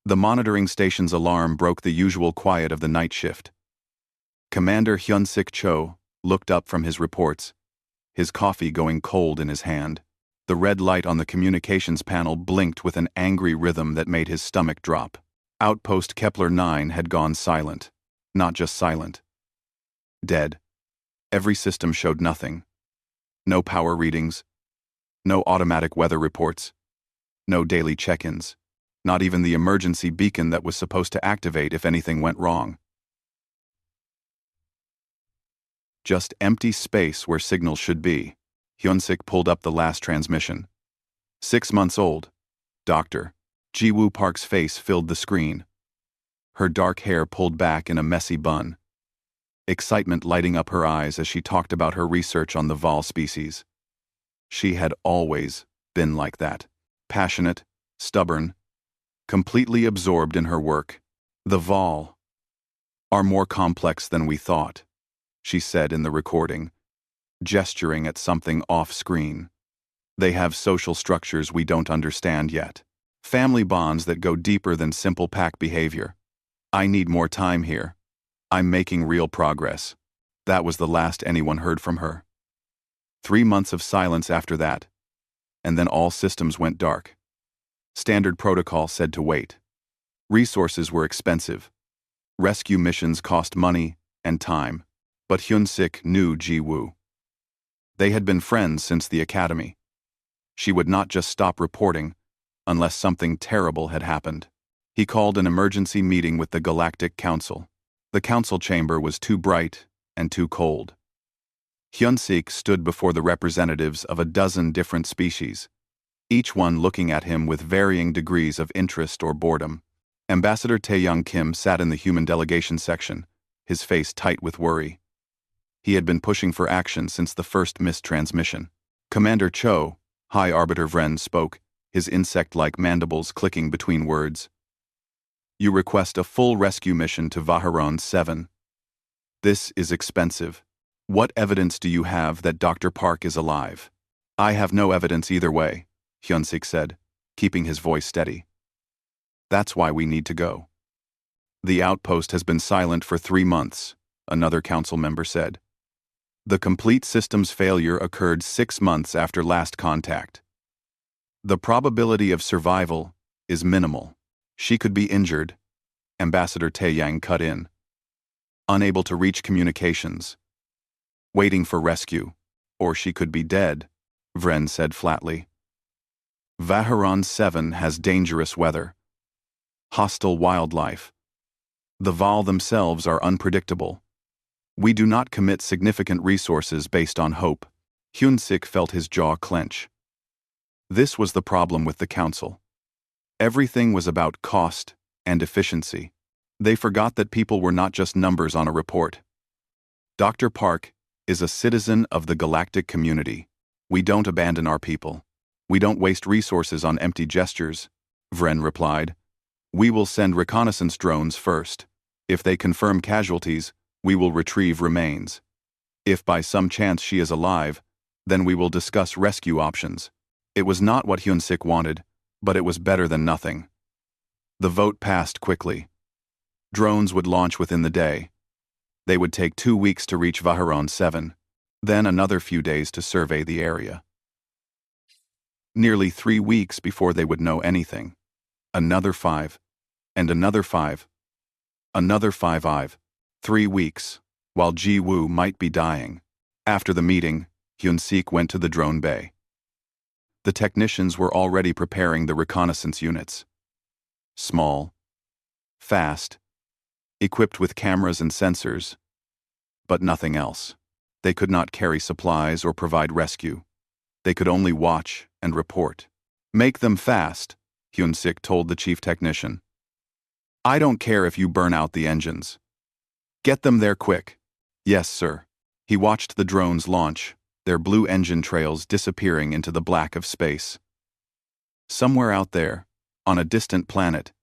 The monitoring station's alarm broke the usual quiet of the night shift. Commander Hyun-sik Cho looked up from his reports, his coffee going cold in his hand. The red light on the communications panel blinked with an angry rhythm that made his stomach drop. Outpost Kepler 9 had gone silent. Not just silent. Dead. Every system showed nothing. No power readings. No automatic weather reports. No daily check-ins. Not even the emergency beacon that was supposed to activate if anything went wrong. Just empty space where signals should be. Hyun-sik pulled up the last transmission. 6 months old. Dr. Ji-woo Park's face filled the screen. Her dark hair pulled back in a messy bun. Excitement lighting up her eyes as she talked about her research on the Vol species. She had always been like that. Passionate, stubborn, completely absorbed in her work. The Vol are more complex than we thought, she said in the recording, gesturing at something off-screen. They have social structures we don't understand yet. Family bonds that go deeper than simple pack behavior. I need more time here. I'm making real progress. That was the last anyone heard from her. 3 months of silence after that, and then all systems went dark. Standard protocol said to wait. Resources were expensive. Rescue missions cost money and time, but Hyun-sik knew Ji-woo. They had been friends since the academy. She would not just stop reporting unless something terrible had happened. He called an emergency meeting with the Galactic Council. The council chamber was too bright and too cold. Hyun-sik stood before the representatives of a dozen different species, each one looking at him with varying degrees of interest or boredom. Ambassador Tae-young Kim sat in the human delegation section, his face tight with worry. He had been pushing for action since the first missed transmission. Commander Cho, High Arbiter Vren, spoke, his insect-like mandibles clicking between words. You request a full rescue mission to Vaharon 7. This is expensive. What evidence do you have that Dr. Park is alive? I have no evidence either way, Hyun-sik said, keeping his voice steady. That's why we need to go. The outpost has been silent for 3 months, another council member said. The complete system's failure occurred 6 months after last contact. The probability of survival is minimal. She could be injured, Ambassador Tae-yang cut in. Unable to reach communications. Waiting for rescue, or she could be dead, Vren said flatly. Vaharon 7 has dangerous weather. Hostile wildlife. The Vol themselves are unpredictable. We do not commit significant resources based on hope. Hyun-sik felt his jaw clench. This was the problem with the council. Everything was about cost and efficiency. They forgot that people were not just numbers on a report. Dr. Park is a citizen of the galactic community. We don't abandon our people. We don't waste resources on empty gestures, Vren replied. We will send reconnaissance drones first. If they confirm casualties, we will retrieve remains. If by some chance she is alive, then we will discuss rescue options. It was not what Hyun-sik wanted, but it was better than nothing. The vote passed quickly. Drones would launch within the day. They would take 2 weeks to reach Vaharon 7, then another few days to survey the area. Nearly 3 weeks before they would know anything. Another 5, and another 5. Another 5. 3 weeks, while Ji-woo might be dying. After the meeting, Hyun-sik went to the drone bay. The technicians were already preparing the reconnaissance units. Small, fast, equipped with cameras and sensors, but nothing else. They could not carry supplies or provide rescue. They could only watch and report. Make them fast, Hyun-sik told the chief technician. I don't care if you burn out the engines. Get them there quick. Yes, sir. He watched the drones launch, their blue engine trails disappearing into the black of space. Somewhere out there, on a distant planet,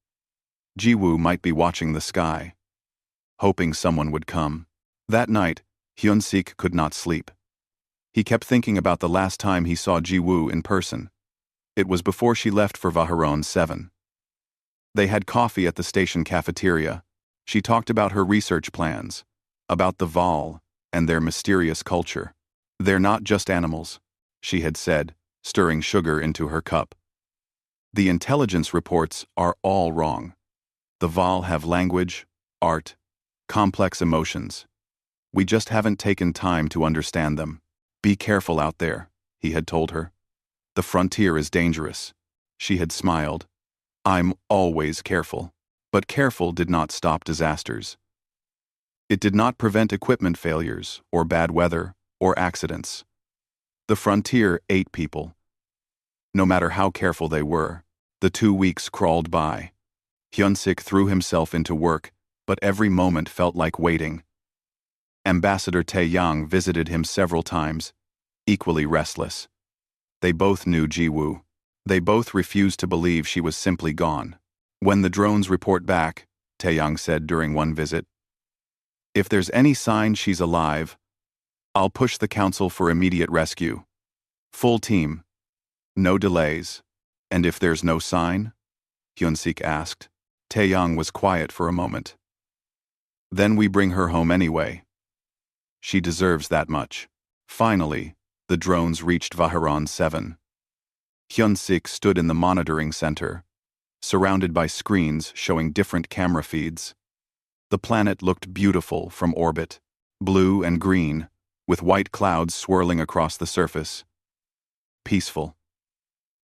Ji-woo might be watching the sky, hoping someone would come. That night, Hyun-sik could not sleep. He kept thinking about the last time he saw Ji-woo in person. It was before she left for Vaharon 7. They had coffee at the station cafeteria. She talked about her research plans, about the Val and their mysterious culture. They're not just animals, she had said, stirring sugar into her cup. The intelligence reports are all wrong. The Val have language, art, complex emotions. We just haven't taken time to understand them. Be careful out there, he had told her. The frontier is dangerous. She had smiled. I'm always careful. But careful did not stop disasters. It did not prevent equipment failures, or bad weather, or accidents. The frontier ate people. No matter how careful they were, the 2 weeks crawled by. Hyun-sik threw himself into work, but every moment felt like waiting. Ambassador Tae-yang visited him several times, equally restless. They both knew Ji-woo. They both refused to believe she was simply gone. When the drones report back, Tae-yang said during one visit, if there's any sign she's alive, I'll push the council for immediate rescue. Full team. No delays. And if there's no sign? Hyun-sik asked. Tae-yang was quiet for a moment. Then we bring her home anyway. She deserves that much. Finally, the drones reached Vaharan 7. Hyun-sik stood in the monitoring center, surrounded by screens showing different camera feeds. The planet looked beautiful from orbit, blue and green, with white clouds swirling across the surface. Peaceful.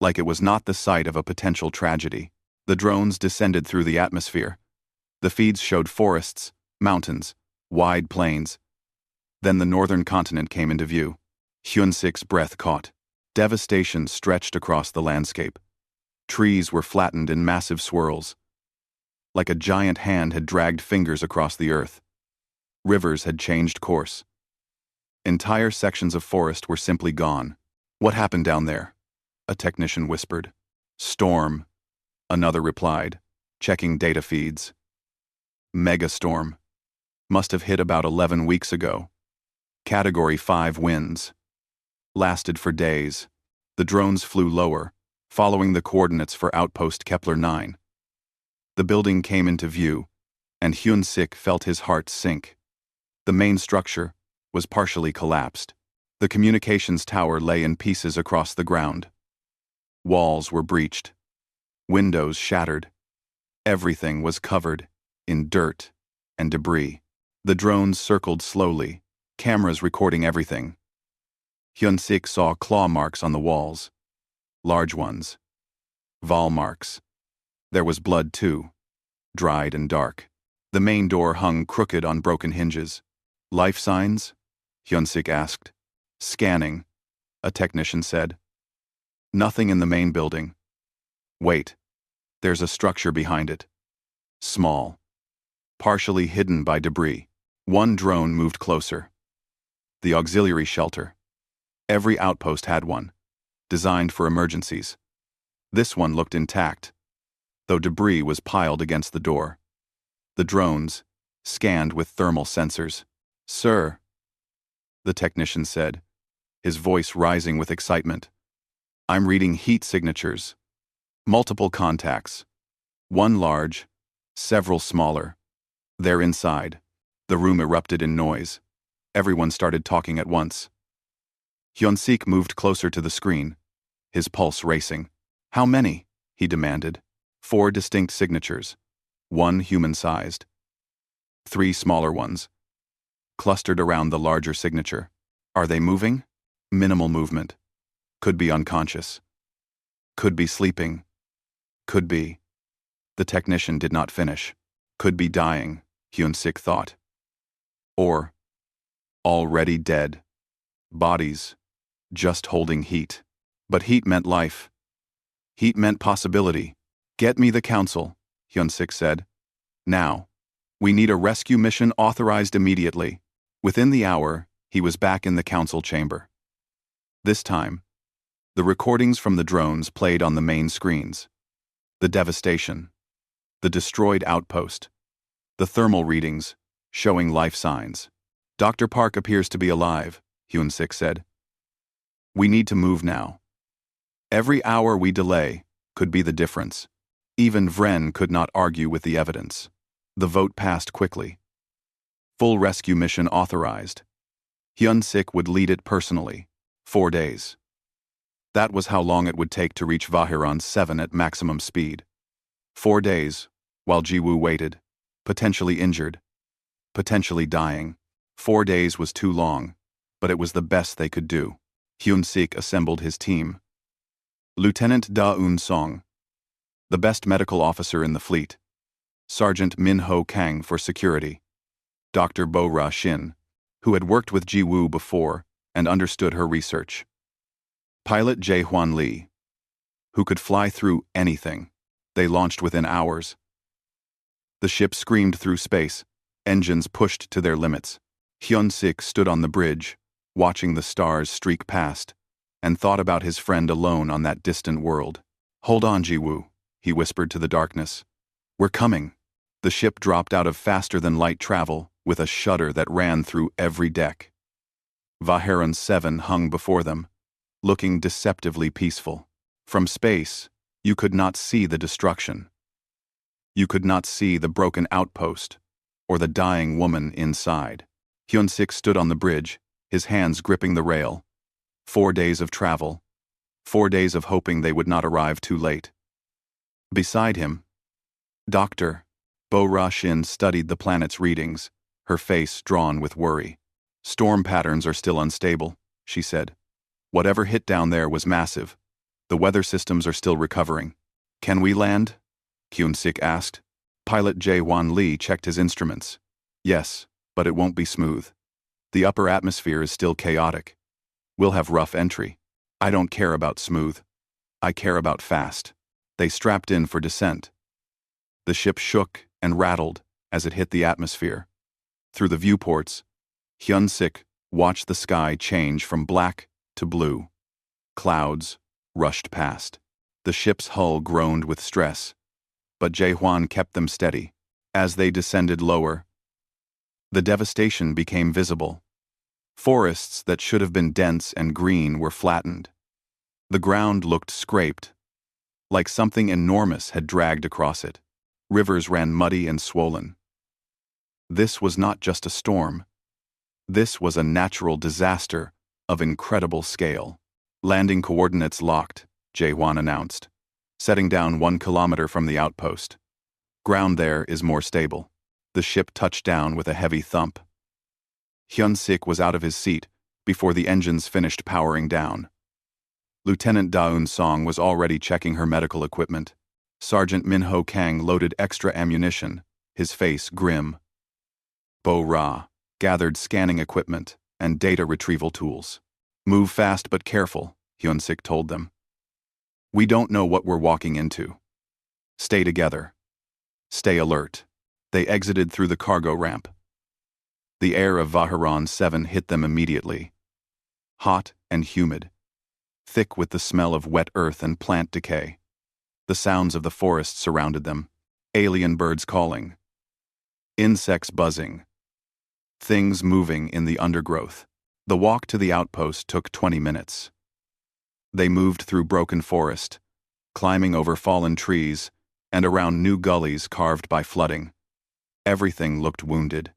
Like it was not the site of a potential tragedy. The drones descended through the atmosphere. The feeds showed forests, mountains, wide plains. Then the northern continent came into view. Hyun-sik's breath caught. Devastation stretched across the landscape. Trees were flattened in massive swirls. Like a giant hand had dragged fingers across the earth. Rivers had changed course. Entire sections of forest were simply gone. What happened down there? A technician whispered. Storm. Another replied, checking data feeds. Megastorm. Must have hit about 11 weeks ago. Category 5 winds. Lasted for days. The drones flew lower, following the coordinates for Outpost Kepler 9. The building came into view, and Hyun-sik felt his heart sink. The main structure was partially collapsed. The communications tower lay in pieces across the ground. Walls were breached. Windows shattered. Everything was covered in dirt and debris. The drones circled slowly, cameras recording everything. Hyun-sik saw claw marks on the walls. Large ones. Val marks. There was blood too, dried and dark. The main door hung crooked on broken hinges. Life signs? Hyun-sik asked. Scanning, a technician said. Nothing in the main building. Wait, there's a structure behind it. Small. Partially hidden by debris. One drone moved closer. The auxiliary shelter. Every outpost had one, designed for emergencies. This one looked intact, though debris was piled against the door. The drones scanned with thermal sensors. Sir, the technician said, his voice rising with excitement. I'm reading heat signatures. Multiple contacts. One large, several smaller. They're inside. The room erupted in noise. Everyone started talking at once. Hyun-sik moved closer to the screen, his pulse racing. How many? He demanded. 4 distinct signatures. 1 human-sized. 3 smaller ones. Clustered around the larger signature. Are they moving? Minimal movement. Could be unconscious. Could be sleeping. Could be. The technician did not finish. Could be dying, Hyun-sik thought. Or already dead. Bodies. Just holding heat. But heat meant life. Heat meant possibility. Get me the council, Hyun-sik said. Now. We need a rescue mission authorized immediately. Within the hour, he was back in the council chamber. This time, the recordings from the drones played on the main screens. The devastation. The destroyed outpost. The thermal readings, showing life signs. Dr. Park appears to be alive, Hyun-sik said. We need to move now. Every hour we delay could be the difference. Even Vren could not argue with the evidence. The vote passed quickly. Full rescue mission authorized. Hyun-sik would lead it personally. 4 days. That was how long it would take to reach Vahiron 7 at maximum speed. 4 days, while Jiwoo waited, potentially injured, potentially dying. 4 days was too long, but it was the best they could do. Hyun-sik assembled his team. Lieutenant Da-eun Song, the best medical officer in the fleet. Sergeant Min-ho Kang for security. Dr. Bo-ra Shin, who had worked with Jiwoo before and understood her research. Pilot Jae-hwan Lee, who could fly through anything. They launched within hours. The ship screamed through space, engines pushed to their limits. Hyun-sik stood on the bridge, watching the stars streak past, and thought about his friend alone on that distant world. "Hold on, Jiwoo," he whispered to the darkness. "We're coming." The ship dropped out of faster-than-light travel with a shudder that ran through every deck. Vahiron 7 hung before them, looking deceptively peaceful. From space, you could not see the destruction. You could not see the broken outpost or the dying woman inside. Hyun-sik stood on the bridge, his hands gripping the rail. 4 days of travel. 4 days of hoping they would not arrive too late. Beside him, Dr. Bo-ra Shin studied the planet's readings, her face drawn with worry. "Storm patterns are still unstable," she said. "Whatever hit down there was massive. The weather systems are still recovering." "Can we land?" Hyun-sik asked. Pilot Jae-hwan Lee checked his instruments. "Yes, but it won't be smooth. The upper atmosphere is still chaotic. We'll have rough entry. I don't care about smooth. I care about fast." They strapped in for descent. The ship shook and rattled as it hit the atmosphere. Through the viewports, Hyun-sik watched the sky change from black to blue. Clouds rushed past. The ship's hull groaned with stress, but Jae-hwan kept them steady. As they descended lower, the devastation became visible. Forests that should have been dense and green were flattened. The ground looked scraped, like something enormous had dragged across it. Rivers ran muddy and swollen. This was not just a storm. This was a natural disaster of incredible scale. "Landing coordinates locked," Jae-hwan announced, setting down 1 kilometer from the outpost. "Ground there is more stable." The ship touched down with a heavy thump. Hyun-sik was out of his seat before the engines finished powering down. Lieutenant Da-eun Song was already checking her medical equipment. Sergeant Min-ho Kang loaded extra ammunition, his face grim. Bo-ra gathered scanning equipment and data retrieval tools. "Move fast but careful," Hyun-sik told them. "We don't know what we're walking into. Stay together. Stay alert." They exited through the cargo ramp. The air of Vahiron 7 hit them immediately. Hot and humid, thick with the smell of wet earth and plant decay. The sounds of the forest surrounded them. Alien birds calling. Insects buzzing. Things moving in the undergrowth. The walk to the outpost took 20 minutes. They moved through broken forest, climbing over fallen trees, and around new gullies carved by flooding. Everything looked wounded.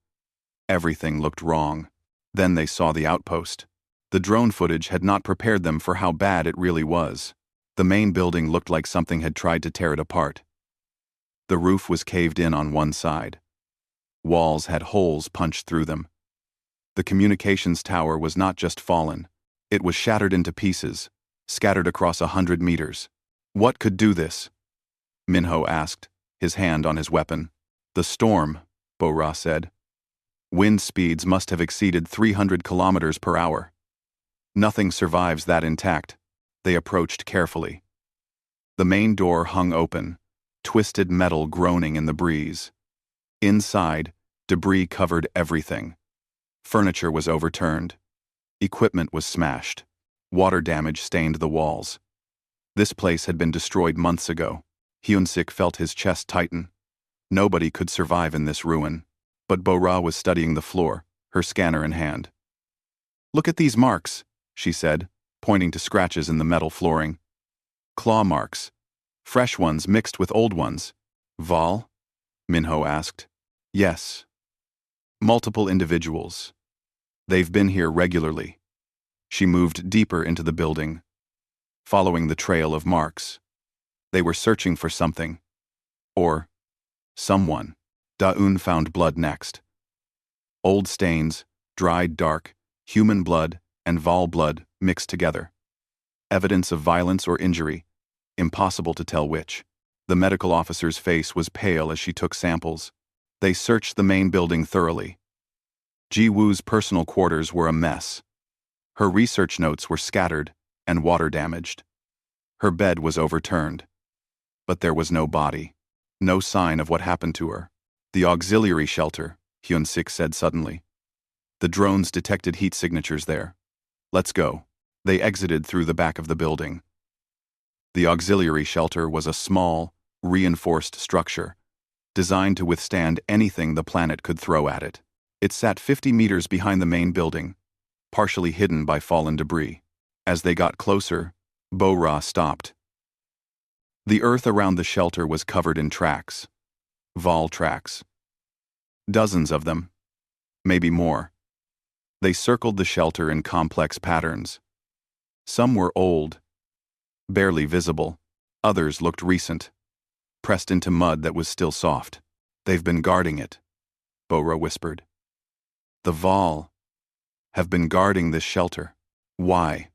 Everything looked wrong. Then they saw the outpost. The drone footage had not prepared them for how bad it really was. The main building looked like something had tried to tear it apart. The roof was caved in on one side. Walls had holes punched through them. The communications tower was not just fallen. It was shattered into pieces, scattered across 100 meters. "What could do this?" Min-ho asked, his hand on his weapon. "The storm," Bo-ra said. "Wind speeds must have exceeded 300 kilometers per hour. Nothing survives that intact." They approached carefully. The main door hung open, twisted metal groaning in the breeze. Inside, debris covered everything. Furniture was overturned. Equipment was smashed. Water damage stained the walls. This place had been destroyed months ago. Hyun-sik felt his chest tighten. Nobody could survive in this ruin. But Bo-ra was studying the floor, her scanner in hand. "Look at these marks," she said, pointing to scratches in the metal flooring. "Claw marks. Fresh ones mixed with old ones. Vol? Minho asked. Yes. Multiple individuals. They've been here regularly. She moved deeper into the building, following the trail of marks. They were searching for something. Or someone. Daun found blood next. Old stains, dried dark, human blood, and Vol blood mixed together. Evidence of violence or injury. Impossible to tell which. The medical officer's face was pale as she took samples. They searched the main building thoroughly. Ji Woo's personal quarters were a mess. Her research notes were scattered and water-damaged. Her bed was overturned. But there was no body. No sign of what happened to her. The auxiliary shelter, Hyun-sik said suddenly. The drones detected heat signatures there. Let's go. They exited through the back of the building. The auxiliary shelter was a small, reinforced structure, designed to withstand anything the planet could throw at it. It sat 50 meters behind the main building, partially hidden by fallen debris. As they got closer, Bo-Ra stopped. The earth around the shelter was covered in tracks. Vol tracks. Dozens of them. Maybe more. They circled the shelter in complex patterns. Some were old, barely visible. Others looked recent, pressed into mud that was still soft. They've been guarding it, Bo-Ra whispered. The Vol have been guarding this shelter. Why?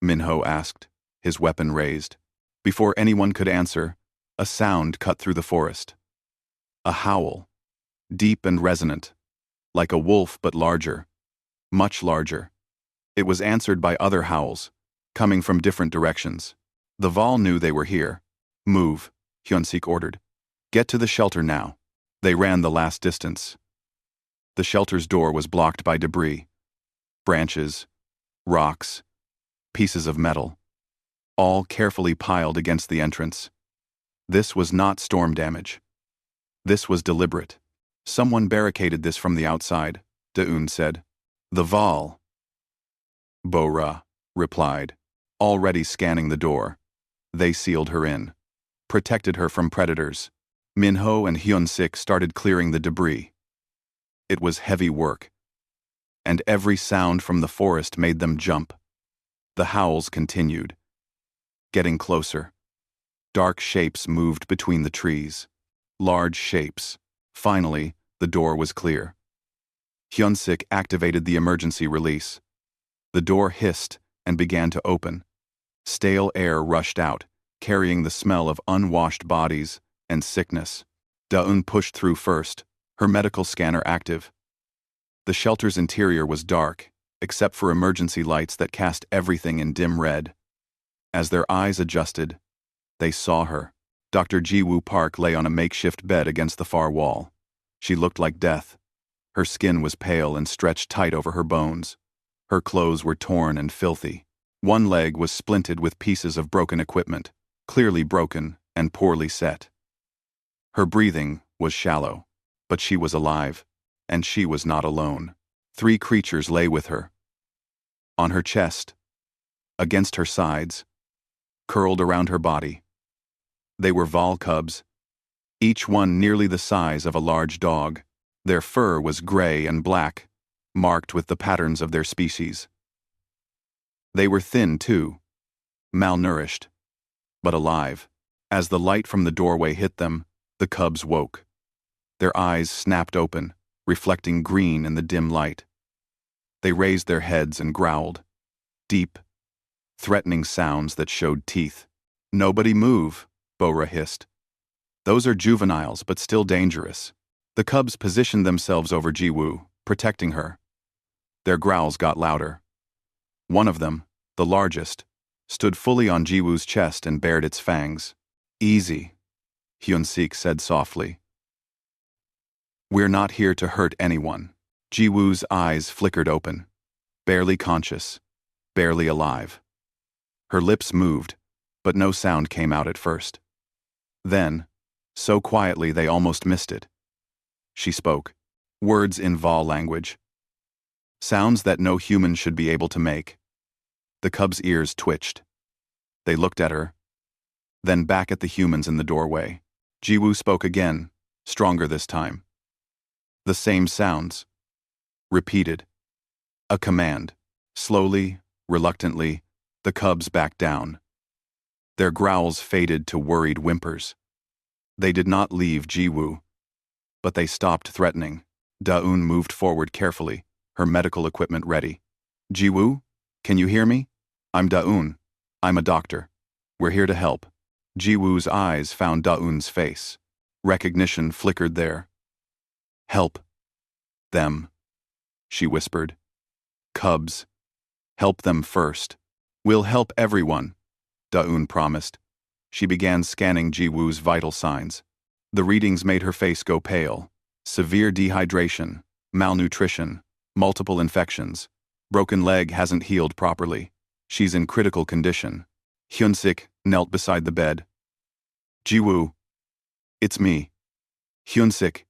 Minho asked, his weapon raised. Before anyone could answer, a sound cut through the forest. A howl, deep and resonant, like a wolf but larger, much larger. It was answered by other howls, coming from different directions. The Vol knew they were here. Move, Hyun-sik ordered. Get to the shelter now. They ran the last distance. The shelter's door was blocked by debris. Branches, rocks, pieces of metal, all carefully piled against the entrance. This was not storm damage. This was deliberate. Someone barricaded this from the outside, Daun said. The Vol. Bo-Ra replied, already scanning the door. They sealed her in, protected her from predators. Minho and Hyun-sik started clearing the debris. It was heavy work, and every sound from the forest made them jump. The howls continued, getting closer. Dark shapes moved between the trees. Large shapes. Finally, the door was clear. Hyun-sik activated the emergency release. The door hissed and began to open. Stale air rushed out, carrying the smell of unwashed bodies and sickness. Daun pushed through first, her medical scanner active. The shelter's interior was dark, except for emergency lights that cast everything in dim red. As their eyes adjusted, they saw her. Dr. Ji Woo Park lay on a makeshift bed against the far wall. She looked like death. Her skin was pale and stretched tight over her bones. Her clothes were torn and filthy. One leg was splinted with pieces of broken equipment, clearly broken and poorly set. Her breathing was shallow, but she was alive, and she was not alone. 3 creatures lay with her. On her chest, against her sides, curled around her body. They were Vol cubs, each one nearly the size of a large dog. Their fur was gray and black, marked with the patterns of their species. They were thin, too, malnourished, but alive. As the light from the doorway hit them, the cubs woke. Their eyes snapped open, reflecting green in the dim light. They raised their heads and growled. Deep, threatening sounds that showed teeth. Nobody move, Bo-Ra hissed. Those are juveniles, but still dangerous. The cubs positioned themselves over Ji Woo, protecting her. Their growls got louder. One of them, the largest, stood fully on Ji Woo's chest and bared its fangs. Easy, Hyun-sik said softly. We're not here to hurt anyone. Ji Woo's eyes flickered open, barely conscious, barely alive. Her lips moved, but no sound came out at first. Then, so quietly they almost missed it. She spoke, words in Vol language. Sounds that no human should be able to make. The cubs' ears twitched. They looked at her, then back at the humans in the doorway. Jiwoo spoke again, stronger this time. The same sounds. Repeated. A command. Slowly, reluctantly, the cubs backed down. Their growls faded to worried whimpers. They did not leave Jiwoo, but they stopped threatening. Da-eun moved forward carefully, her medical equipment ready. Jiwoo, can you hear me? I'm Da-eun. I'm a doctor. We're here to help. Jiwoo's eyes found Da-eun's face. Recognition flickered there. Help. Them. She whispered. Cubs. Help them first. We'll help everyone, Da-eun promised. She began scanning Jiwoo's vital signs. The readings made her face go pale. Severe dehydration, malnutrition, multiple infections. Broken leg hasn't healed properly. She's in critical condition. Hyunsik knelt beside the bed. Jiwoo. It's me. Hyunsik.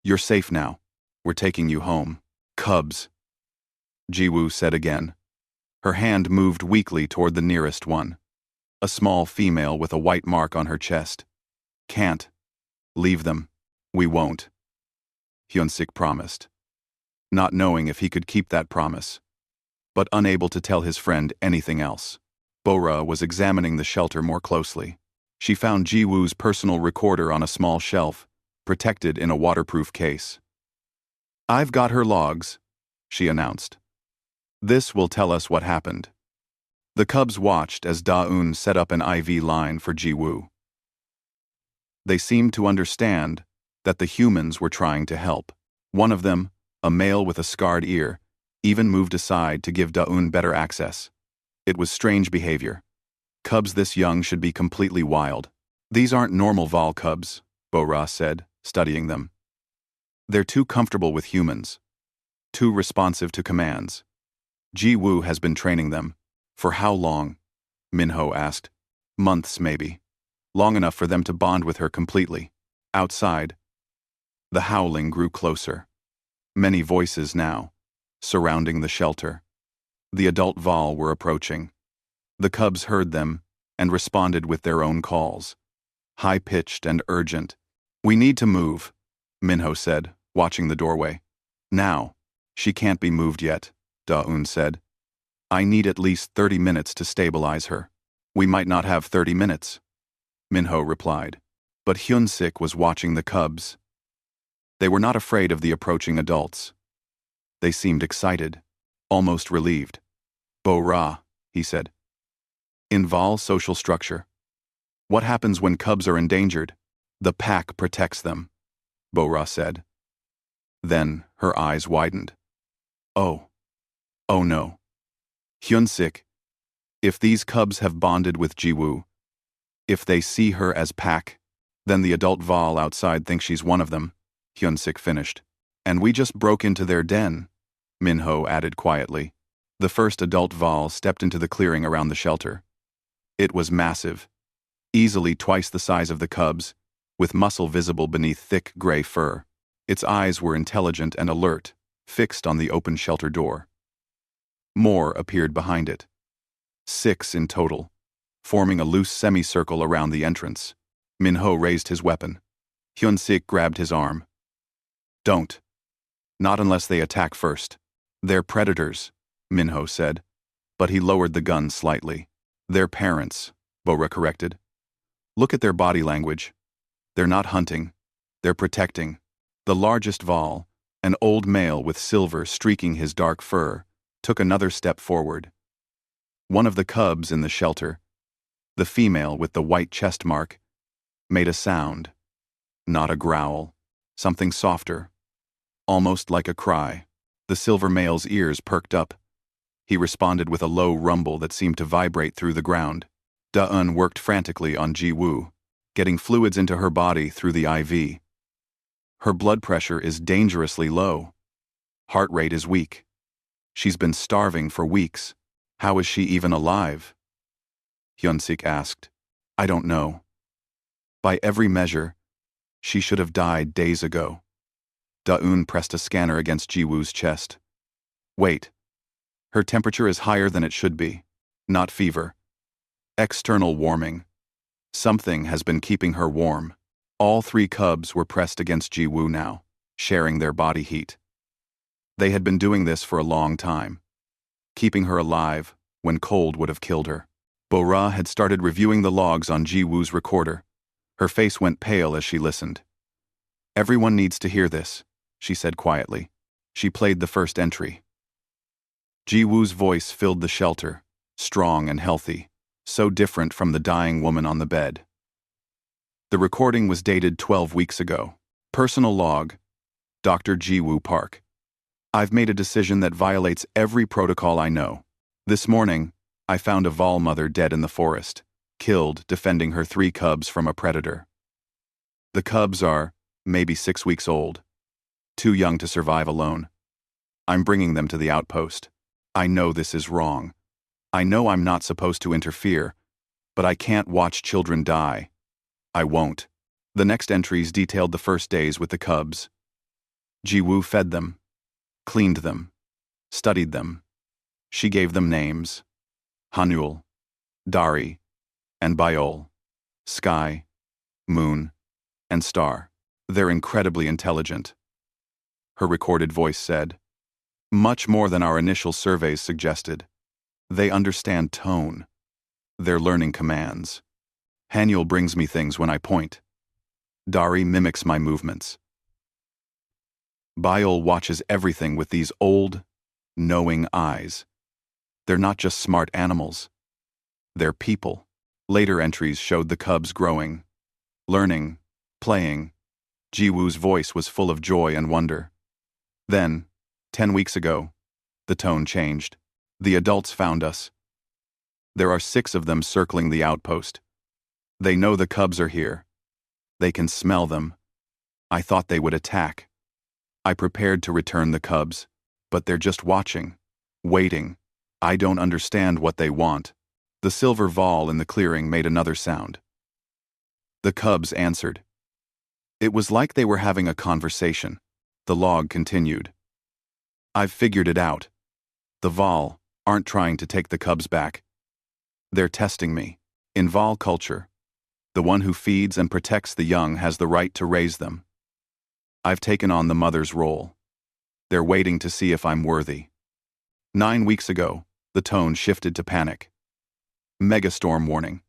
You're safe now. We're taking you home. Cubs. Jiwoo said again. Her hand moved weakly toward the nearest one. A small female with a white mark on her chest. Can't. Leave them. We won't. Hyunsik promised. Not knowing if he could keep that promise, but unable to tell his friend anything else. Bora was examining the shelter more closely. She found Jiwoo's personal recorder on a small shelf, protected in a waterproof case. I've got her logs, she announced. This will tell us what happened. The cubs watched as Da-eun set up an IV line for Jiwoo. They seemed to understand that the humans were trying to help. One of them, a male with a scarred ear, even moved aside to give Da-eun better access. It was strange behavior. Cubs this young should be completely wild. These aren't normal Vol cubs, Bora said, studying them. They're too comfortable with humans. Too responsive to commands. Jiwoo has been training them. For how long? Minho asked. Months, maybe. Long enough for them to bond with her completely. Outside. The howling grew closer. Many voices now, surrounding the shelter. The adult Vol were approaching. The cubs heard them and responded with their own calls. High-pitched and urgent. We need to move, Minho said, watching the doorway. Now. She can't be moved yet, Da-eun said. I need at least 30 minutes to stabilize her. We might not have 30 minutes, Minho replied. But Hyunsik was watching the cubs. They were not afraid of the approaching adults. They seemed excited, almost relieved. Bora, he said. In Vol's social structure. What happens when cubs are endangered? The pack protects them, Bora said. Then her eyes widened. Oh no. Hyunsik, if these cubs have bonded with Jiwoo, if they see her as pack, then the adult Vol outside thinks she's one of them, Hyunsik finished. And we just broke into their den, Minho added quietly. The first adult Vol stepped into the clearing around the shelter. It was massive, easily twice the size of the cubs, with muscle visible beneath thick gray fur. Its eyes were intelligent and alert, fixed on the open shelter door. More appeared behind it. 6 in total, forming a loose semicircle around the entrance. Minho raised his weapon. Hyunsik grabbed his arm. Don't. Not unless they attack first. They're predators, Minho said, but he lowered the gun slightly. They're parents, Bora corrected. Look at their body language. They're not hunting. They're protecting. The largest Vol, an old male with silver streaking his dark fur, took another step forward. One of the cubs in the shelter, the female with the white chest mark, made a sound. Not a growl. Something softer. Almost like a cry. The silver male's ears perked up. He responded with a low rumble that seemed to vibrate through the ground. Da-eun worked frantically on Jiwoo, getting fluids into her body through the IV. Her blood pressure is dangerously low. Heart rate is weak. She's been starving for weeks. How is she even alive? Hyunsik asked. I don't know. By every measure, she should have died days ago. Da-eun pressed a scanner against Jiwoo's chest. Wait. Her temperature is higher than it should be. Not fever. External warming. Something has been keeping her warm. All three cubs were pressed against Ji-woo now, sharing their body heat. They had been doing this for a long time, keeping her alive when cold would have killed her. Bo-ra had started reviewing the logs on Ji-woo's recorder. Her face went pale as she listened. "Everyone needs to hear this," she said quietly. She played the first entry. Ji-woo's voice filled the shelter, strong and healthy, so different from the dying woman on the bed. The recording was dated 12 weeks ago. Personal log, Dr. Ji-woo Park. "I've made a decision that violates every protocol I know. This morning, I found a Vol mother dead in the forest, killed defending her 3 cubs from a predator. The cubs are maybe 6 weeks old, too young to survive alone. I'm bringing them to the outpost. I know this is wrong. I know I'm not supposed to interfere, but I can't watch children die. I won't." The next entries detailed the first days with the cubs. Ji-woo fed them, cleaned them, studied them. She gave them names: Hanul, Dari, and Biol, Sky, Moon, and Star. "They're incredibly intelligent," her recorded voice said. "Much more than our initial surveys suggested. They understand tone. They're learning commands. Hanul brings me things when I point. Dari mimics my movements. Biol watches everything with these old, knowing eyes. They're not just smart animals. They're people." Later entries showed the cubs growing, learning, playing. Ji-woo's voice was full of joy and wonder. Then, 10 weeks ago, the tone changed. "The adults found us. There are 6 of them circling the outpost. They know the cubs are here. They can smell them. I thought they would attack. I prepared to return the cubs, but they're just watching, waiting. I don't understand what they want." The silver Vol in the clearing made another sound. The cubs answered. It was like they were having a conversation. The log continued. "I've figured it out. The Vol aren't trying to take the cubs back. They're testing me. In Vol culture, the one who feeds and protects the young has the right to raise them. I've taken on the mother's role. They're waiting to see if I'm worthy." 9 weeks ago, the tone shifted to panic. Megastorm warning.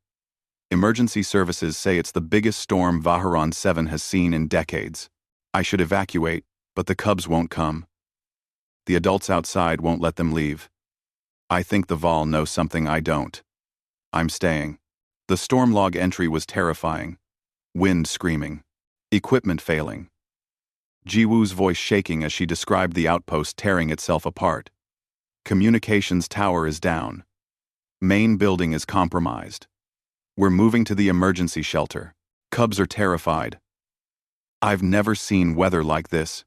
Emergency services say it's the biggest storm Vaharon 7 has seen in decades. I should evacuate, but the cubs won't come. The adults outside won't let them leave. I think the Vol know something I don't. I'm staying. The storm log entry was terrifying. Wind screaming. Equipment failing. Ji-woo's voice shaking as she described the outpost tearing itself apart. Communications tower is down. Main building is compromised. We're moving to the emergency shelter. Cubs are terrified. I've never seen weather like this.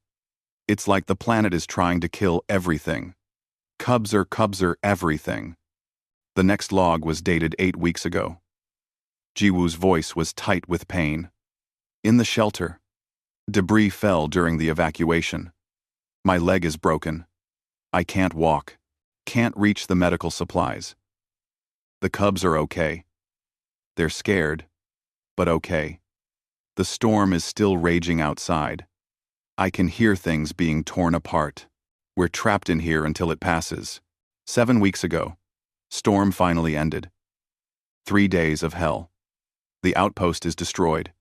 It's like the planet is trying to kill everything. Cubs are everything. The next log was dated 8 weeks ago. Ji-woo's voice was tight with pain. In the shelter, debris fell during the evacuation. My leg is broken. I can't walk. Can't reach the medical supplies. The cubs are okay. They're scared, but okay. The storm is still raging outside. I can hear things being torn apart. We're trapped in here until it passes. 7 weeks ago, storm finally ended. 3 days of hell. The outpost is destroyed.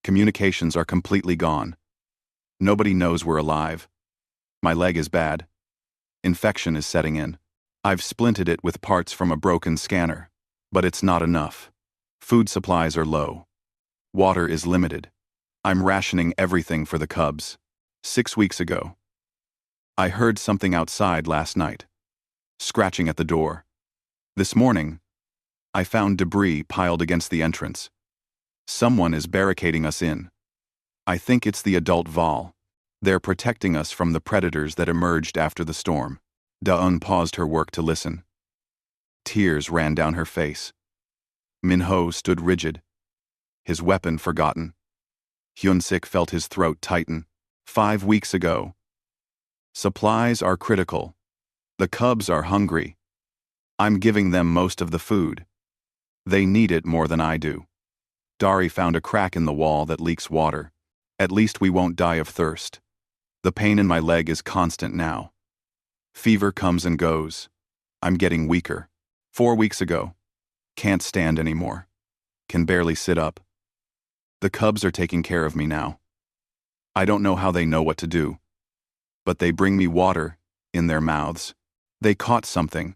Communications are completely gone. Nobody knows we're alive. My leg is bad. Infection is setting in. I've splinted it with parts from a broken scanner, but it's not enough. Food supplies are low. Water is limited. I'm rationing everything for the cubs. 6 weeks ago, I heard something outside last night, scratching at the door. This morning, I found debris piled against the entrance. Someone is barricading us in. I think it's the adult Vol. They're protecting us from the predators that emerged after the storm. Da-eun paused her work to listen. Tears ran down her face. Min-ho stood rigid, his weapon forgotten. Hyun-sik felt his throat tighten. 5 weeks ago. Supplies are critical. The cubs are hungry. I'm giving them most of the food. They need it more than I do. Dari found a crack in the wall that leaks water. At least we won't die of thirst. The pain in my leg is constant now. Fever comes and goes. I'm getting weaker. 4 weeks ago. Can't stand anymore. Can barely sit up. The cubs are taking care of me now. I don't know how they know what to do. But they bring me water, in their mouths. They caught something.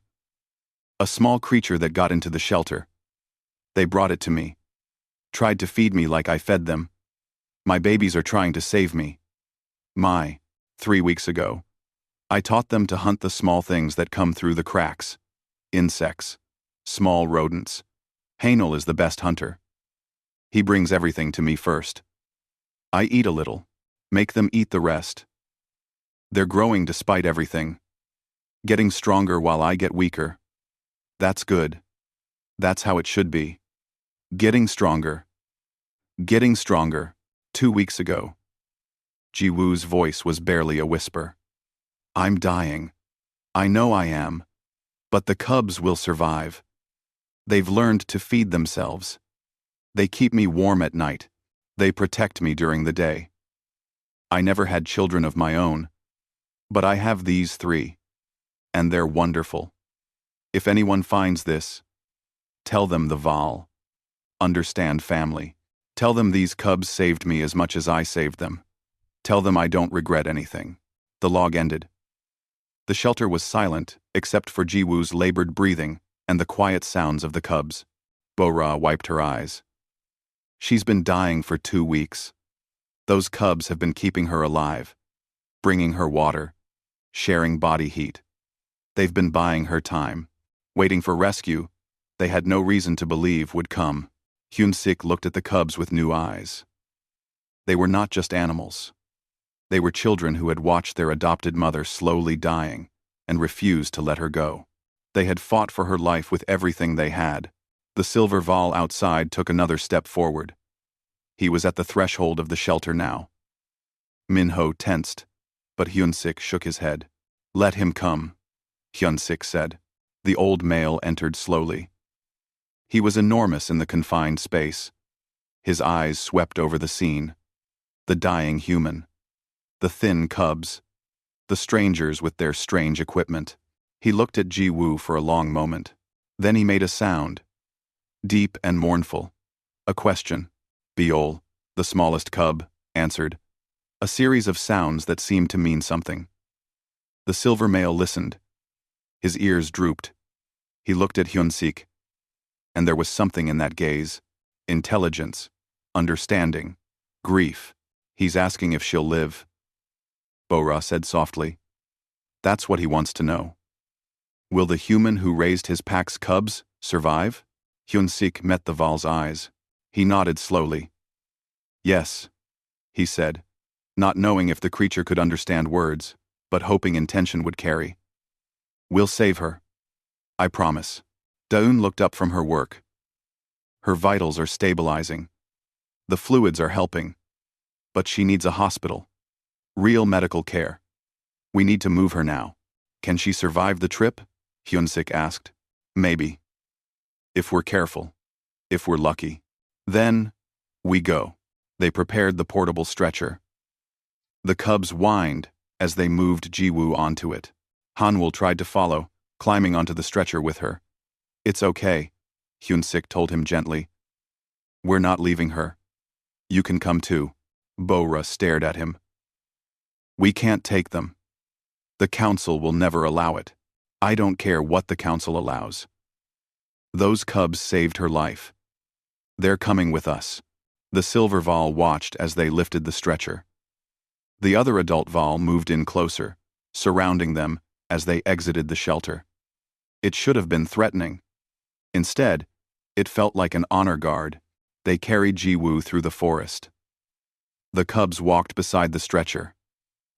A small creature that got into the shelter. They brought it to me. Tried to feed me like I fed them. My babies are trying to save me. 3 weeks ago. I taught them to hunt the small things that come through the cracks. Insects. Small rodents. Hanel is the best hunter. He brings everything to me first. I eat a little. Make them eat the rest. They're growing despite everything. Getting stronger while I get weaker. That's good. That's how it should be. Getting stronger. Getting stronger. 2 weeks ago. Jiwoo's voice was barely a whisper. I'm dying. I know I am. But the cubs will survive. They've learned to feed themselves. They keep me warm at night. They protect me during the day. I never had children of my own. But I have these 3. And they're wonderful. If anyone finds this, tell them the Val. Understand family. Tell them these cubs saved me as much as I saved them. Tell them I don't regret anything. The log ended. The shelter was silent, except for Jiwoo's labored breathing and the quiet sounds of the cubs. Bo-Ra wiped her eyes. She's been dying for 2 weeks. Those cubs have been keeping her alive, bringing her water, sharing body heat. They've been buying her time, waiting for rescue they had no reason to believe would come. Hyun-sik looked at the cubs with new eyes. They were not just animals. They were children who had watched their adopted mother slowly dying and refused to let her go. They had fought for her life with everything they had. The silver Val outside took another step forward. He was at the threshold of the shelter now. Minho tensed, but Hyun-sik shook his head. Let him come, Hyun-sik said. The old male entered slowly. He was enormous in the confined space. His eyes swept over the scene. The dying human. The thin cubs. The strangers with their strange equipment. He looked at Jiwoo for a long moment. Then he made a sound. Deep and mournful. A question. Biol, the smallest cub, answered. A series of sounds that seemed to mean something. The silver male listened. His ears drooped. He looked at Hyun-sik. And there was something in that gaze. Intelligence. Understanding. Grief. He's asking if she'll live. Bo-Ra said softly. That's what he wants to know. Will the human who raised his pack's cubs survive? Hyun-sik met the Val's eyes. He nodded slowly. Yes, he said, not knowing if the creature could understand words, but hoping intention would carry. We'll save her. I promise. Daeun looked up from her work. Her vitals are stabilizing. The fluids are helping. But she needs a hospital. Real medical care. We need to move her now. Can she survive the trip? Hyun-sik asked. Maybe. If we're careful. If we're lucky. Then, we go. They prepared the portable stretcher. The cubs whined as they moved Jiwoo onto it. Hanwol tried to follow, climbing onto the stretcher with her. It's okay, Hyun-sik told him gently. We're not leaving her. You can come too. Bo-Ra stared at him. We can't take them. The council will never allow it. I don't care what the council allows. Those cubs saved her life. They're coming with us. The silver Val watched as they lifted the stretcher. The other adult Val moved in closer, surrounding them as they exited the shelter. It should have been threatening. Instead, it felt like an honor guard. They carried Jiwoo through the forest. The cubs walked beside the stretcher.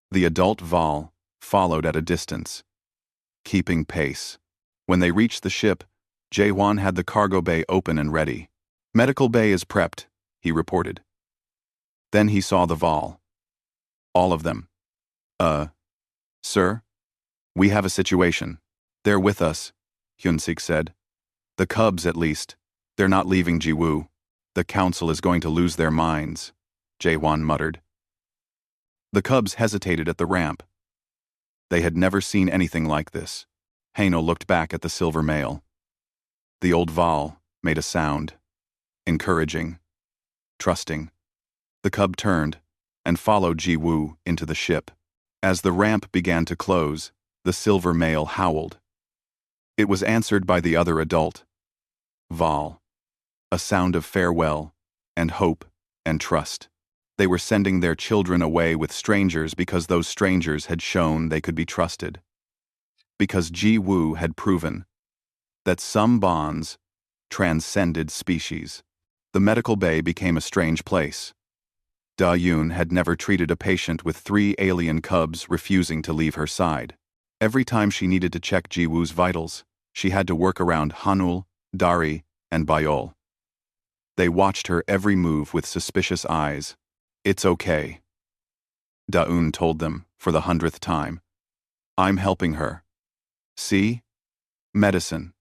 The adult Val followed at a distance, keeping pace. When they reached the ship, Jae-won had the cargo bay open and ready. Medical bay is prepped, he reported. Then he saw the Val. All of them. Sir? We have a situation. They're with us, Hyun-sik said. The cubs, at least. They're not leaving Jiwoo. The council is going to lose their minds, Jaewon muttered. The cubs hesitated at the ramp. They had never seen anything like this. Haino looked back at the silver male. The old Val made a sound. Encouraging. Trusting. The cub turned and followed Ji-woo into the ship. As the ramp began to close, the silver male howled. It was answered by the other adult. Val. A sound of farewell, and hope, and trust. They were sending their children away with strangers because those strangers had shown they could be trusted. Because Ji-woo had proven that some bonds transcended species. The medical bay became a strange place. Da-yoon had never treated a patient with 3 alien cubs refusing to leave her side. Every time she needed to check Ji-woo's vitals, she had to work around Hanul, Dari, and Bayol. They watched her every move with suspicious eyes. It's okay. Da-eun told them for the 100th time. I'm helping her. See? Medicine.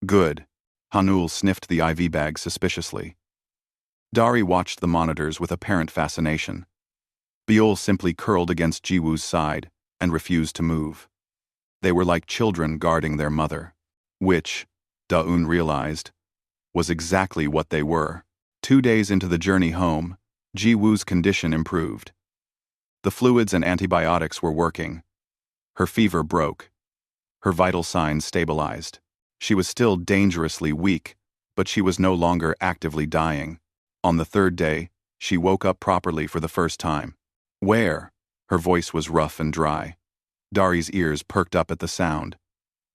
Good. Hanul sniffed the IV bag suspiciously. Dari watched the monitors with apparent fascination. Bayol simply curled against Ji-woo's side and refused to move. They were like children guarding their mother, which, Da-eun realized, was exactly what they were. 2 days into the journey home, Ji-woo's condition improved. The fluids and antibiotics were working. Her fever broke. Her vital signs stabilized. She was still dangerously weak, but she was no longer actively dying. On the 3rd day, she woke up properly for the first time. Where? Her voice was rough and dry. Dari's ears perked up at the sound.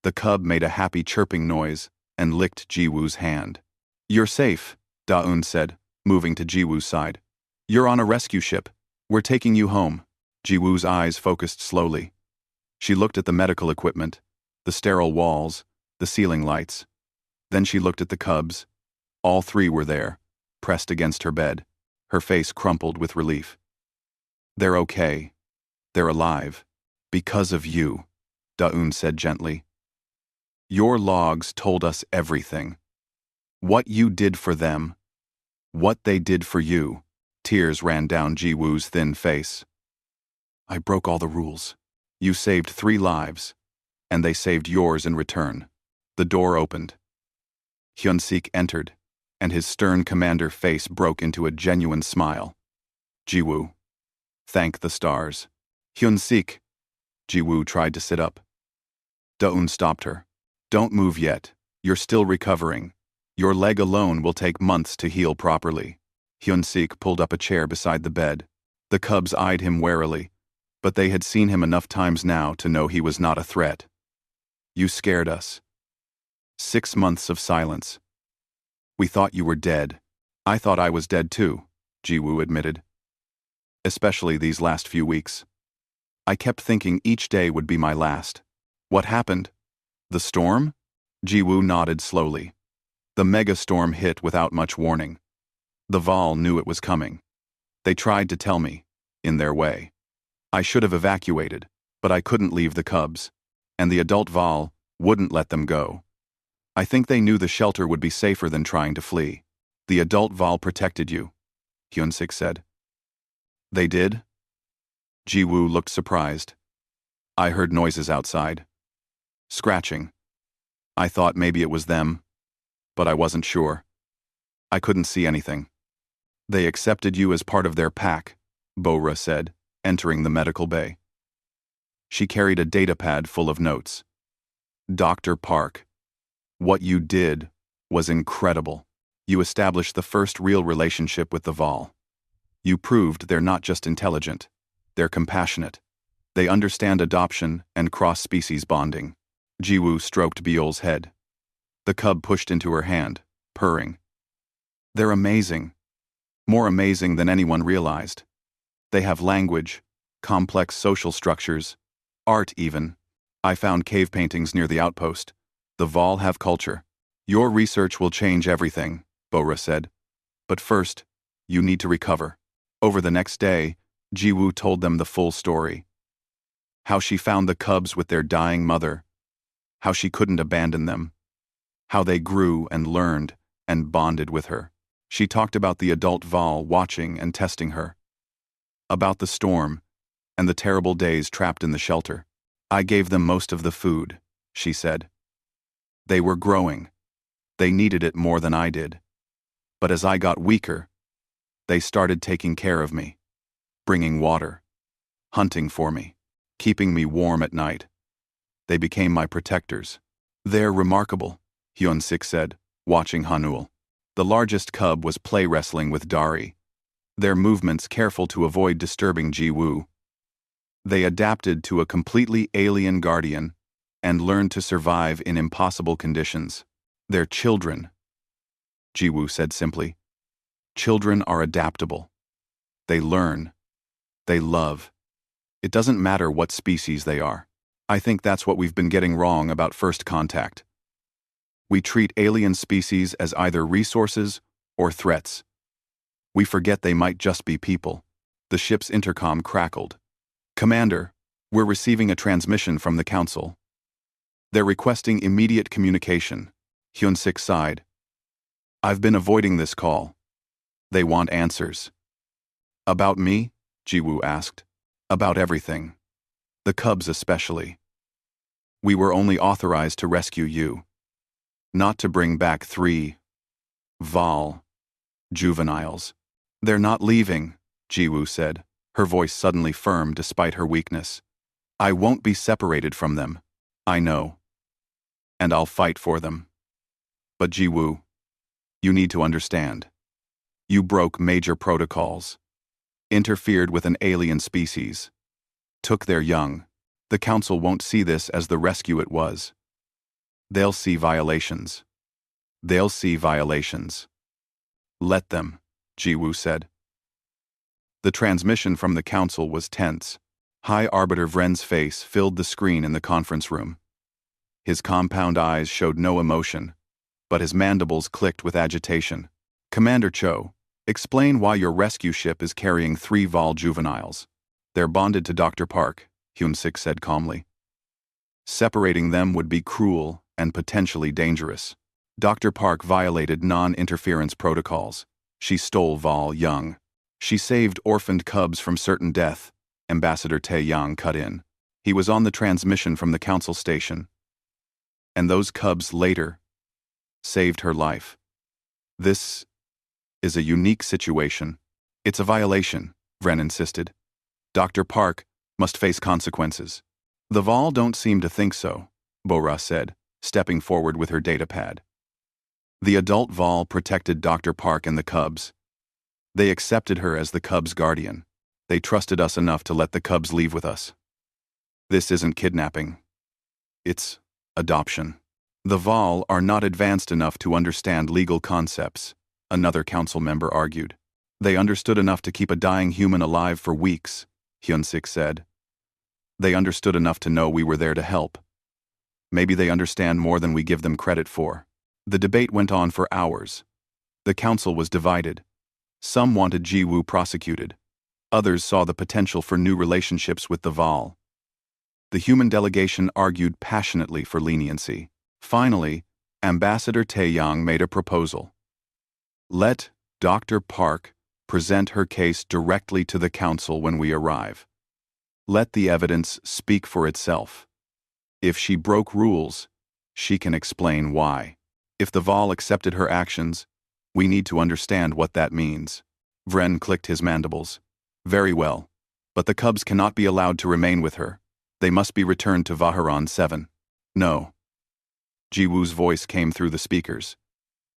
The cub made a happy chirping noise and licked Ji-woo's hand. You're safe, Da-eun said, moving to Ji-woo's side. You're on a rescue ship. We're taking you home. Ji-woo's eyes focused slowly. She looked at the medical equipment, the sterile walls, the ceiling lights. Then she looked at the cubs. All 3 were there, pressed against her bed, her face crumpled with relief. They're okay. They're alive. Because of you, Da-eun said gently. Your logs told us everything. What you did for them. What they did for you. Tears ran down Ji-woo's thin face. I broke all the rules. You saved 3 lives, and they saved yours in return. The door opened. Hyun-sik entered, and his stern commander face broke into a genuine smile. Ji-woo. Thank the stars. Hyun-sik. Ji-woo tried to sit up. Da-eun stopped her. Don't move yet. You're still recovering. Your leg alone will take months to heal properly. Hyun-sik pulled up a chair beside the bed. The cubs eyed him warily, but they had seen him enough times now to know he was not a threat. You scared us. 6 months of silence. We thought you were dead. I thought I was dead too, Ji-woo admitted. Especially these last few weeks. I kept thinking each day would be my last. What happened? The storm? Ji-woo nodded slowly. The mega storm hit without much warning. The Val knew it was coming. They tried to tell me, in their way. I should have evacuated, but I couldn't leave the cubs, and the adult Val wouldn't let them go. I think they knew the shelter would be safer than trying to flee. The adult Val protected you, Hyun-sik said. They did? Ji-woo looked surprised. I heard noises outside. Scratching. I thought maybe it was them, but I wasn't sure. I couldn't see anything. They accepted you as part of their pack, Bora said, entering the medical bay. She carried a datapad full of notes. Dr. Park. What you did was incredible. You established the first real relationship with the Val. You proved they're not just intelligent, they're compassionate. They understand adoption and cross-species bonding. Ji-woo stroked Byol's head. The cub pushed into her hand, purring. They're amazing. More amazing than anyone realized. They have language, complex social structures, art even. I found cave paintings near the outpost. The Val have culture. Your research will change everything, Bora said. But first, you need to recover. Over the next day, Ji-woo told them the full story. How she found the cubs with their dying mother. How she couldn't abandon them. How they grew and learned and bonded with her. She talked about the adult Val watching and testing her, about the storm, and the terrible days trapped in the shelter. I gave them most of the food, she said. They were growing. They needed it more than I did. But as I got weaker, they started taking care of me, bringing water, hunting for me, keeping me warm at night. They became my protectors. They're remarkable, Hyun-sik said, watching Hanul. The largest cub was play wrestling with Dari, their movements careful to avoid disturbing Ji-woo. They adapted to a completely alien guardian and learned to survive in impossible conditions. They're children, Ji-woo said simply. Children are adaptable. They learn. They love. It doesn't matter what species they are. I think that's what we've been getting wrong about First Contact. We treat alien species as either resources or threats. We forget they might just be people. The ship's intercom crackled. Commander, we're receiving a transmission from the Council. They're requesting immediate communication. Hyun-sik sighed. I've been avoiding this call. They want answers. About me? Ji-woo asked. About everything. The cubs especially. We were only authorized to rescue you. Not to bring back 3 Val juveniles. They're not leaving, Ji-woo said, her voice suddenly firm despite her weakness. I won't be separated from them. I know. And I'll fight for them. But Ji-woo, you need to understand. You broke major protocols. Interfered with an alien species. Took their young. The Council won't see this as the rescue it was. They'll see violations. They'll see violations. Let them, Ji-woo said. The transmission from the Council was tense. High Arbiter Vren's face filled the screen in the conference room. His compound eyes showed no emotion, but his mandibles clicked with agitation. Commander Cho, explain why your rescue ship is carrying 3 Val juveniles. They're bonded to Dr. Park, Hyun-sik said calmly. Separating them would be cruel and potentially dangerous. Dr. Park violated non-interference protocols. She stole Val young. She saved orphaned cubs from certain death, Ambassador Tae-yang cut in. He was on the transmission from the Council station. And those cubs later saved her life. This is a unique situation. It's a violation, Vren insisted. Dr. Park must face consequences. The Val don't seem to think so, Bora said, stepping forward with her datapad. The adult Val protected Dr. Park and the cubs. They accepted her as the cubs' guardian. They trusted us enough to let the cubs leave with us. This isn't kidnapping. It's adoption. The Val are not advanced enough to understand legal concepts, another council member argued. They understood enough to keep a dying human alive for weeks, Hyun-sik said. They understood enough to know we were there to help. Maybe they understand more than we give them credit for. The debate went on for hours. The council was divided. Some wanted Ji-woo prosecuted. Others saw the potential for new relationships with the Val. The human delegation argued passionately for leniency. Finally, Ambassador Tae-yang made a proposal. Let Dr. Park present her case directly to the council when we arrive. Let the evidence speak for itself. If she broke rules, she can explain why. If the Val accepted her actions, we need to understand what that means. Vren clicked his mandibles. Very well, but the cubs cannot be allowed to remain with her. They must be returned to Vaharan 7. No. Ji-woo's voice came through the speakers.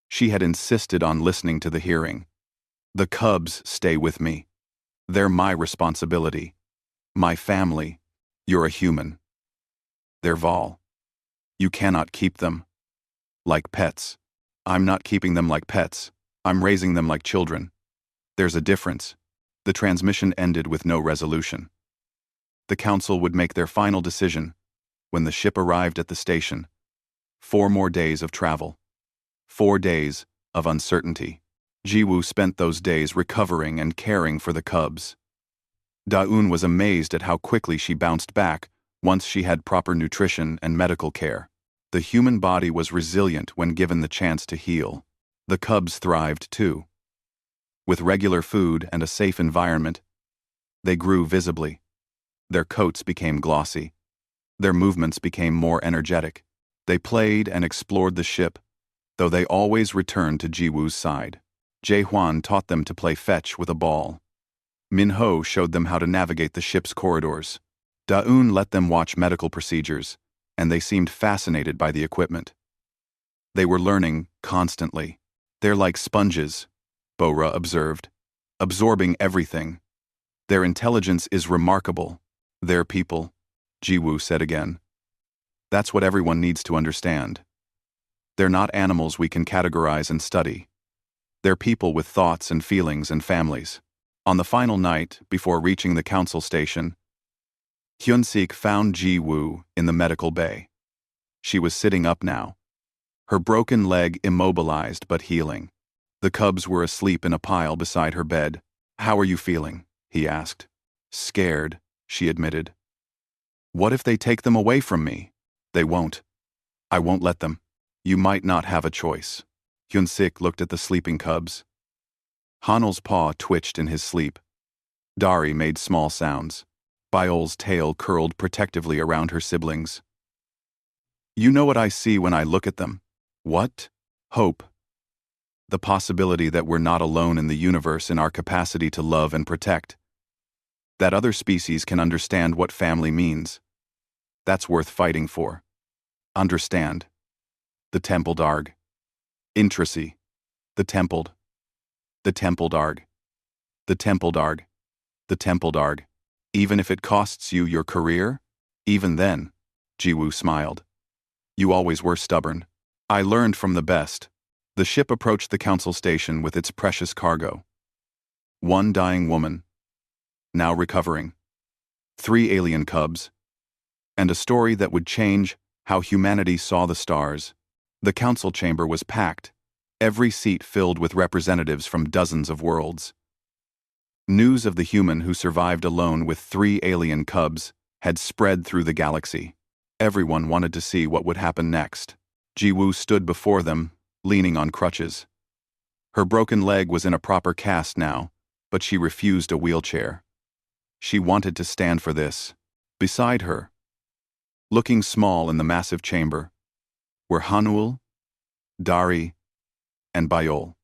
She had insisted on listening to the hearing. The cubs stay with me. They're my responsibility. My family. You're a human. They're Val. You cannot keep them like pets. I'm not keeping them like pets. I'm raising them like children. There's a difference. The transmission ended with no resolution. The council would make their final decision when the ship arrived at the station. 4 more days of travel. 4 days of uncertainty. Ji-woo spent those days recovering and caring for the cubs. Da-eun was amazed at how quickly she bounced back once she had proper nutrition and medical care. The human body was resilient when given the chance to heal. The cubs thrived too. With regular food and a safe environment, they grew visibly. Their coats became glossy. Their movements became more energetic. They played and explored the ship, though they always returned to Jiwoo's side. Jae-hwan taught them to play fetch with a ball. Min-ho showed them how to navigate the ship's corridors. Da-eun let them watch medical procedures, and they seemed fascinated by the equipment. They were learning constantly. They're like sponges, Bo-ra observed, absorbing everything. Their intelligence is remarkable. They're people, Jiwoo said again. That's what everyone needs to understand. They're not animals we can categorize and study. They're people with thoughts and feelings and families. On the final night, before reaching the council station, Hyun-sik found Ji-woo in the medical bay. She was sitting up now, her broken leg immobilized but healing. The cubs were asleep in a pile beside her bed. "How are you feeling?" he asked. "Scared," she admitted. "What if they take them away from me?" "They won't. I won't let them. You might not have a choice." Hyun-sik looked at the sleeping cubs. Hanul's paw twitched in his sleep. Dari made small sounds. Byol's tail curled protectively around her siblings. "You know what I see when I look at them?" "What?" "Hope. The possibility that we're not alone in the universe in our capacity to love and protect. That other species can understand what family means. That's worth fighting for. Understand. The templed arg. Intracy. The templed. The templed arg. The templed arg. The templed arg. Even if it costs you your career? Even then, Jiwoo smiled. You always were stubborn. I learned from the best. The ship approached the council station with its precious cargo. 1 dying woman, now recovering, 3 alien cubs, and a story that would change how humanity saw the stars. The council chamber was packed, every seat filled with representatives from dozens of worlds. News of the human who survived alone with 3 alien cubs had spread through the galaxy. Everyone wanted to see what would happen next. Jiwoo stood before them, leaning on crutches. Her broken leg was in a proper cast now, but she refused a wheelchair. She wanted to stand for this. Beside her, looking small in the massive chamber, were Hanul, Dari, and Byol.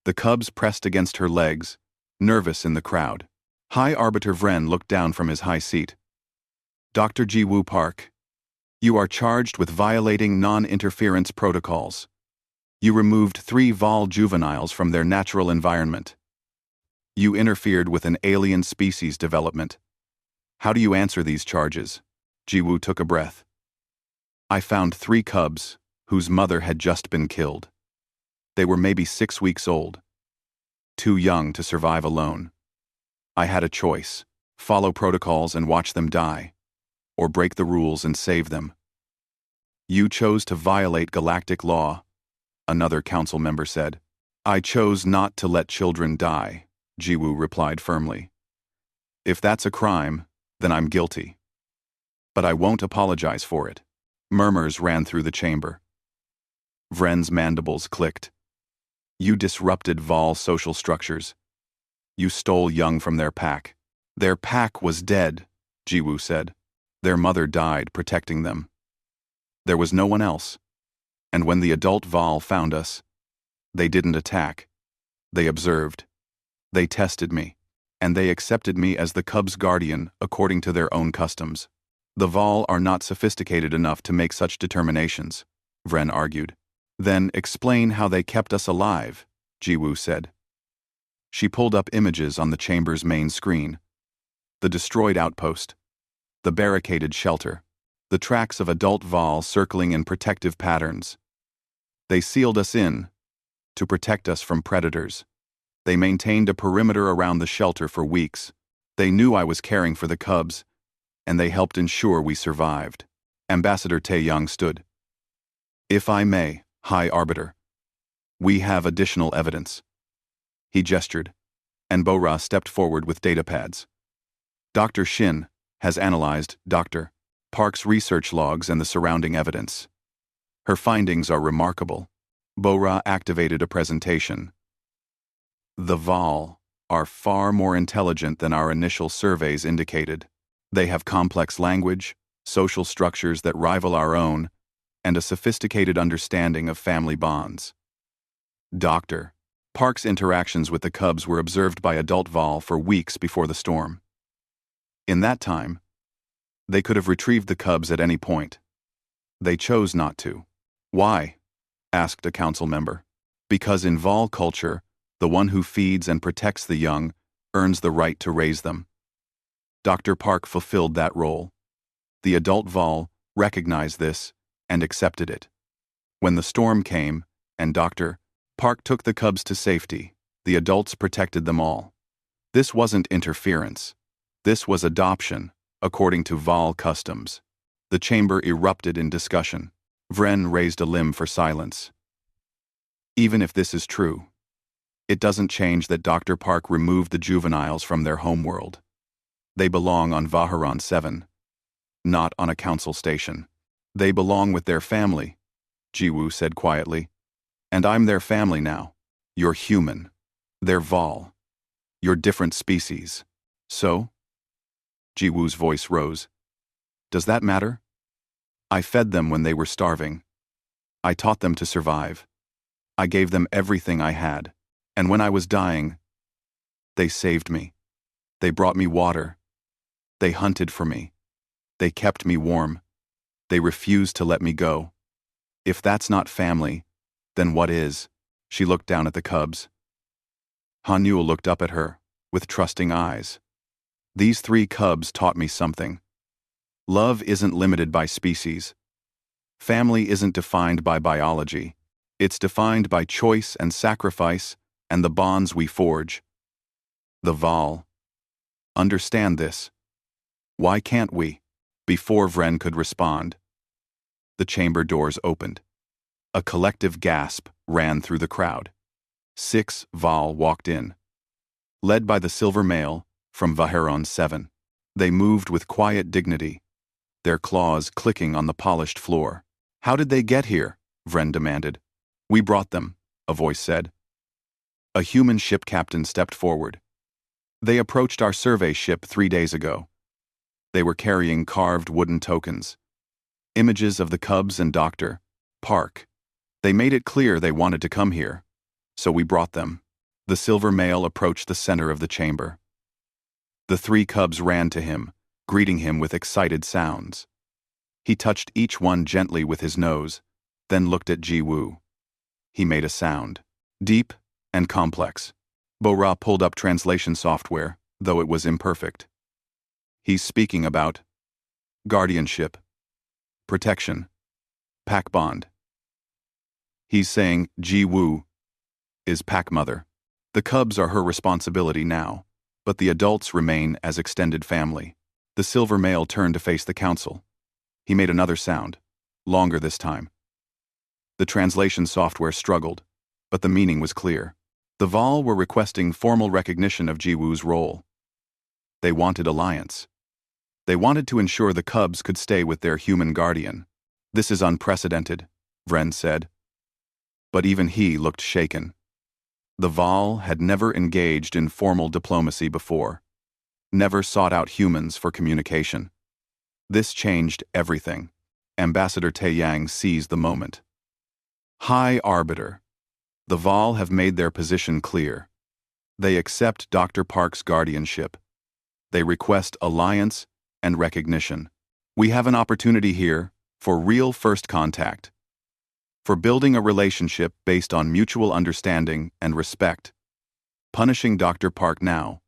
The cubs pressed against her legs, nervous in the crowd. High Arbiter Vren looked down from his high seat. "Dr. Jiwoo Park, you are charged with violating non-interference protocols. You removed 3 Vol juveniles from their natural environment. You interfered with an alien species development. How do you answer these charges?" Jiwoo took a breath. "I found 3 cubs, whose mother had just been killed. They were maybe 6 weeks old. Too young to survive alone. I had a choice: follow protocols and watch them die, or break the rules and save them. You chose to violate galactic law," another council member said. "I chose not to let children die," Jiwoo replied firmly. "If that's a crime, then I'm guilty. But I won't apologize for it." Murmurs ran through the chamber. Vren's mandibles clicked. "You disrupted Vol's social structures. You stole young from their pack." "Their pack was dead," Jiwoo said. "Their mother died protecting them. There was no one else. And when the adult Vol found us, they didn't attack. They observed. They tested me. And they accepted me as the cub's guardian according to their own customs. The Vol are not sophisticated enough to make such determinations," Vren argued. "Then explain how they kept us alive," Jiwoo said. She pulled up images on the chamber's main screen. The destroyed outpost, the barricaded shelter, the tracks of adult Vol circling in protective patterns. They sealed us in, to protect us from predators. They maintained a perimeter around the shelter for weeks. They knew I was caring for the cubs, and they helped ensure we survived. Ambassador Taeyang stood. "If I may, High Arbiter, we have additional evidence." He gestured, and Bo-ra stepped forward with datapads. "Dr. Shin has analyzed Dr. Park's research logs and the surrounding evidence. Her findings are remarkable." Bo-ra activated a presentation. The Vol are far more intelligent than our initial surveys indicated. They have complex language, social structures that rival our own, and a sophisticated understanding of family bonds. Dr. Park's interactions with the cubs were observed by adult Vol for weeks before the storm. In that time, they could have retrieved the cubs at any point. They chose not to. Why? Asked a council member. Because in Vol culture, the one who feeds and protects the young earns the right to raise them. Dr. Park fulfilled that role. The adult Vol recognized this and accepted it. When the storm came and Dr. Park took the cubs to safety, the adults protected them all. This wasn't interference. This was adoption, according to Vol customs. The chamber erupted in discussion. Vren raised a limb for silence. Even if this is true, it doesn't change that Dr. Park removed the juveniles from their homeworld. They belong on Vaharon 7, not on a council station. They belong with their family, Jiwoo said quietly. And I'm their family now. You're human. They're Vol. You're different species. So? Jiwoo's voice rose. Does that matter? I fed them when they were starving. I taught them to survive. I gave them everything I had. And when I was dying, they saved me. They brought me water. They hunted for me. They kept me warm. They refused to let me go. If that's not family, then what is? She looked down at the cubs. Hanyul looked up at her, with trusting eyes. These 3 cubs taught me something. Love isn't limited by species. Family isn't defined by biology. It's defined by choice and sacrifice and the bonds we forge. The Vol understand this. Why can't we? Before Vren could respond, the chamber doors opened. A collective gasp ran through the crowd. 6 Vol walked in. Led by the silver male from Vaharon 7, they moved with quiet dignity, their claws clicking on the polished floor. How did they get here? Vren demanded. We brought them, a voice said. A human ship captain stepped forward. They approached our survey ship 3 days ago. They were carrying carved wooden tokens, images of the cubs and Dr. Park. They made it clear they wanted to come here, so we brought them. The silver male approached the center of the chamber. The 3 cubs ran to him, greeting him with excited sounds. He touched each one gently with his nose, then looked at Jiwoo. He made a sound, deep and complex. Bo-Ra pulled up translation software, though it was imperfect. He's speaking about guardianship, protection, pack bond. He's saying Jiwoo is pack mother. The cubs are her responsibility now, but the adults remain as extended family. The silver male turned to face the council. He made another sound, longer this time. The translation software struggled, but the meaning was clear. The Vol were requesting formal recognition of Jiwoo's role. They wanted alliance. They wanted to ensure the cubs could stay with their human guardian. This is unprecedented, Vren said. But even he looked shaken. The Vol had never engaged in formal diplomacy before, never sought out humans for communication. This changed everything. Ambassador Taeyang seized the moment. High Arbiter. The Vol have made their position clear. They accept Dr. Park's guardianship. They request alliance and recognition. We have an opportunity here for real first contact, for building a relationship based on mutual understanding and respect. Punishing Dr. Park now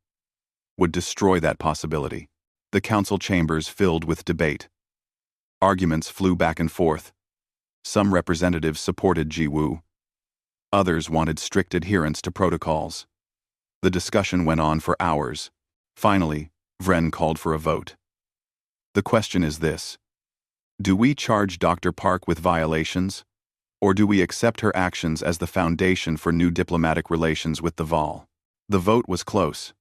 would destroy that possibility. The council chambers filled with debate. Arguments flew back and forth. Some representatives supported Jiwoo. Others wanted strict adherence to protocols. The discussion went on for hours. Finally, Vren called for a vote. The question is this: do we charge Dr. Park with violations, or do we accept her actions as the foundation for new diplomatic relations with the Vol? The vote was close,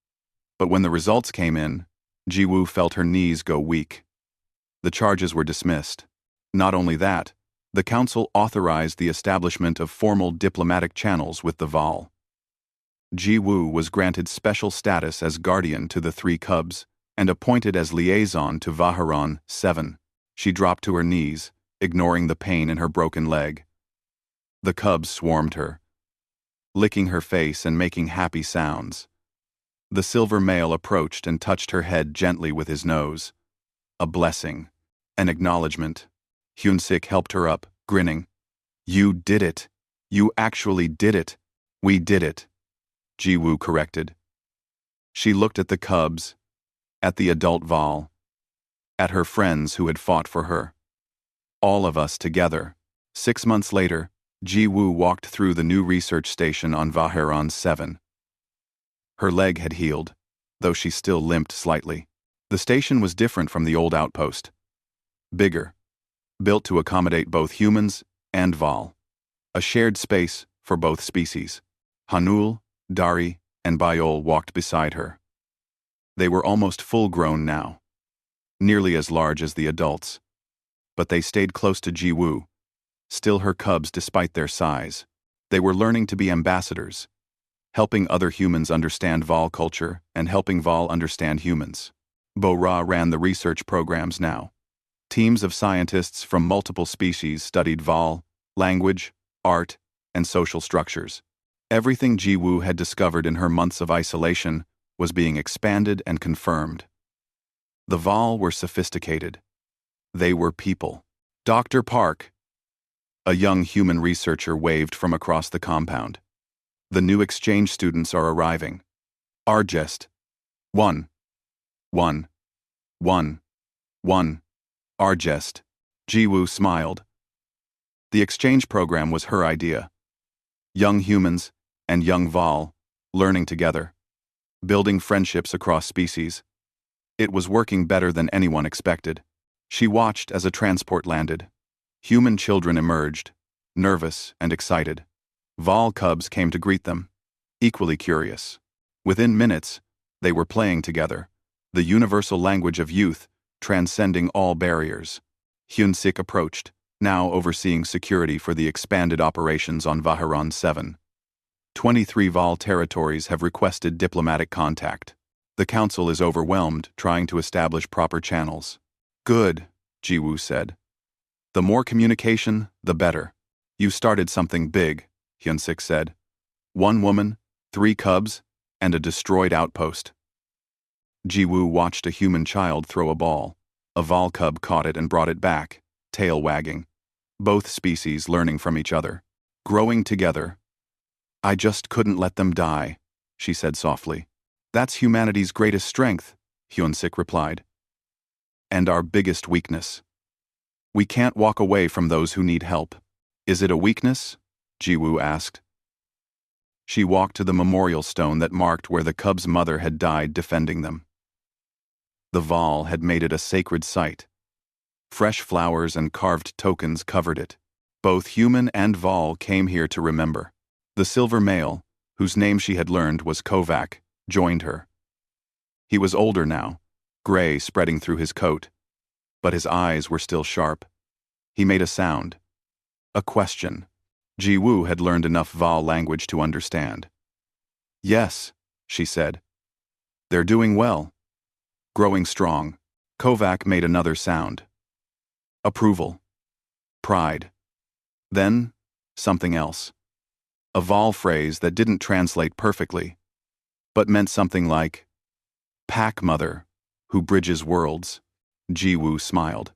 but when the results came in, Jiwoo felt her knees go weak. The charges were dismissed. Not only that, the council authorized the establishment of formal diplomatic channels with the Vol. Ji-woo was granted special status as guardian to the three cubs and appointed as liaison to Vaharon 7. She dropped to her knees, ignoring the pain in her broken leg. The cubs swarmed her, licking her face and making happy sounds. The silver male approached and touched her head gently with his nose. A blessing, an acknowledgement. Hyun-sik helped her up, grinning. "You did it. You actually did it. We did it," Ji-woo corrected. She looked at the cubs, at the adult Val, at her friends who had fought for her. All of us together. 6 months later, Ji-woo walked through the new research station on Vaharon 7. Her leg had healed, though she still limped slightly. The station was different from the old outpost. Bigger, built to accommodate both humans and Val. A shared space for both species. Hanul, Dari, and Bayol walked beside her. They were almost full-grown now, nearly as large as the adults. But they stayed close to Ji-woo, still her cubs despite their size. They were learning to be ambassadors, helping other humans understand Val culture and helping Val understand humans. Bo-Ra ran the research programs now. Teams of scientists from multiple species studied Val, language, art, and social structures. Everything Ji-woo had discovered in her months of isolation was being expanded and confirmed. The Val were sophisticated. They were people. "Dr. Park," a young human researcher waved from across the compound. "The new exchange students are arriving. Argest. 1. 1. 1. 1. Argest." Ji-woo smiled. The exchange program was her idea. Young humans and young Val, learning together, building friendships across species. It was working better than anyone expected. She watched as a transport landed. Human children emerged, nervous and excited. Val cubs came to greet them, equally curious. Within minutes, they were playing together, the universal language of youth transcending all barriers. Hyun-sik approached, now overseeing security for the expanded operations on Vaharon 7. 23 Val territories have requested diplomatic contact. The council is overwhelmed trying to establish proper channels. "Good," Ji-woo said. "The more communication, the better. You started something big," Hyun-sik said. "1 woman, 3 cubs, and a destroyed outpost." Ji-woo watched a human child throw a ball. A Val cub caught it and brought it back, tail wagging. Both species learning from each other, growing together. "I just couldn't let them die," she said softly. "That's humanity's greatest strength," Hyun-sik replied. "And our biggest weakness. We can't walk away from those who need help." "Is it a weakness?" Ji-woo asked. She walked to the memorial stone that marked where the cub's mother had died defending them. The Val had made it a sacred site. Fresh flowers and carved tokens covered it. Both human and Val came here to remember. The silver male, whose name she had learned was Kovac, joined her. He was older now, gray spreading through his coat, but his eyes were still sharp. He made a sound. A question. Ji-woo had learned enough Val language to understand. "Yes," she said. "They're doing well. Growing strong." Kovac made another sound. Approval. Pride. Then, something else. A Val phrase that didn't translate perfectly, but meant something like, "Pack mother, who bridges worlds." Ji-woo smiled.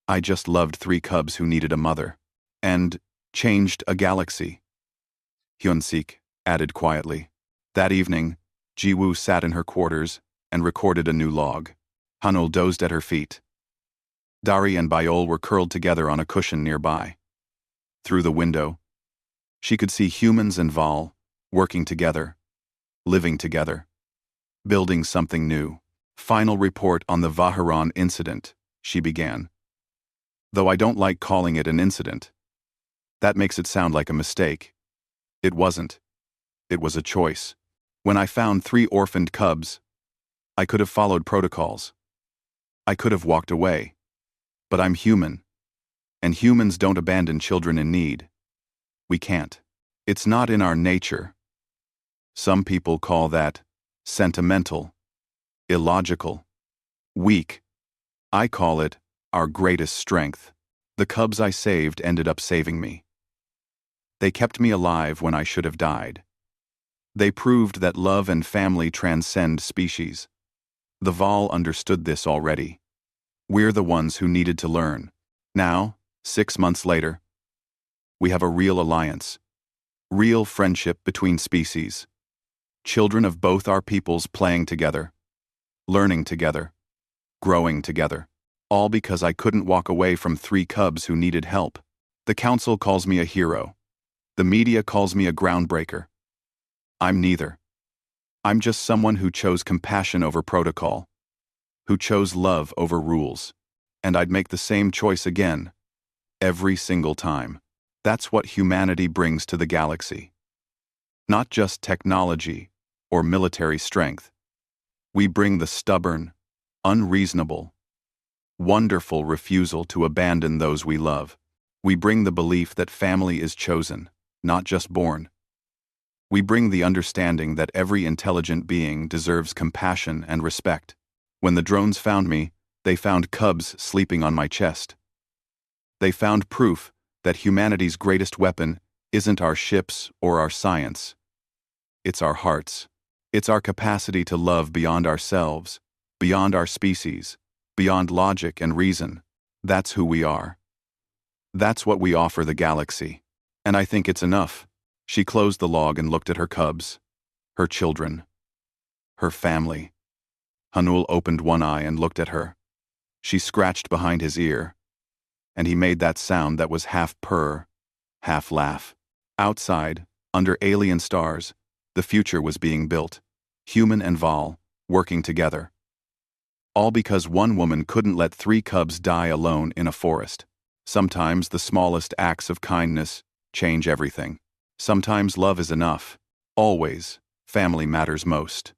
"I just loved 3 cubs who needed a mother. And changed a galaxy." Hyun-sik added quietly. That evening, Ji-woo sat in her quarters and recorded a new log. Hanul dozed at her feet. Dari and Bayol were curled together on a cushion nearby. Through the window, she could see humans and Val working together, living together, building something new. "Final report on the Vaharon incident," she began. "Though I don't like calling it an incident. That makes it sound like a mistake. It wasn't. It was a choice. When I found 3 orphaned cubs, I could have followed protocols. I could have walked away. But I'm human. And humans don't abandon children in need. We can't. It's not in our nature." Some people call that sentimental, illogical, weak. I call it our greatest strength. The cubs I saved ended up saving me. They kept me alive when I should have died. They proved that love and family transcend species. The Val understood this already. We're the ones who needed to learn. Now, 6 months later, we have a real alliance. Real friendship between species. Children of both our peoples playing together. Learning together. Growing together. All because I couldn't walk away from 3 cubs who needed help. The council calls me a hero. The media calls me a groundbreaker. I'm neither. I'm just someone who chose compassion over protocol. Who chose love over rules. And I'd make the same choice again. Every single time. That's what humanity brings to the galaxy. Not just technology or military strength. We bring the stubborn, unreasonable, wonderful refusal to abandon those we love. We bring the belief that family is chosen, not just born. We bring the understanding that every intelligent being deserves compassion and respect. When the drones found me, they found cubs sleeping on my chest. They found proof that humanity's greatest weapon isn't our ships or our science. It's our hearts. It's our capacity to love beyond ourselves, beyond our species, beyond logic and reason. That's who we are. That's what we offer the galaxy. And I think it's enough. She closed the log and looked at her cubs, her children, her family. Hanul opened one eye and looked at her. She scratched behind his ear, and he made that sound that was half purr, half laugh. Outside, under alien stars, the future was being built, human and Val, working together. All because one woman couldn't let 3 cubs die alone in a forest. Sometimes the smallest acts of kindness change everything. Sometimes love is enough. Always, family matters most.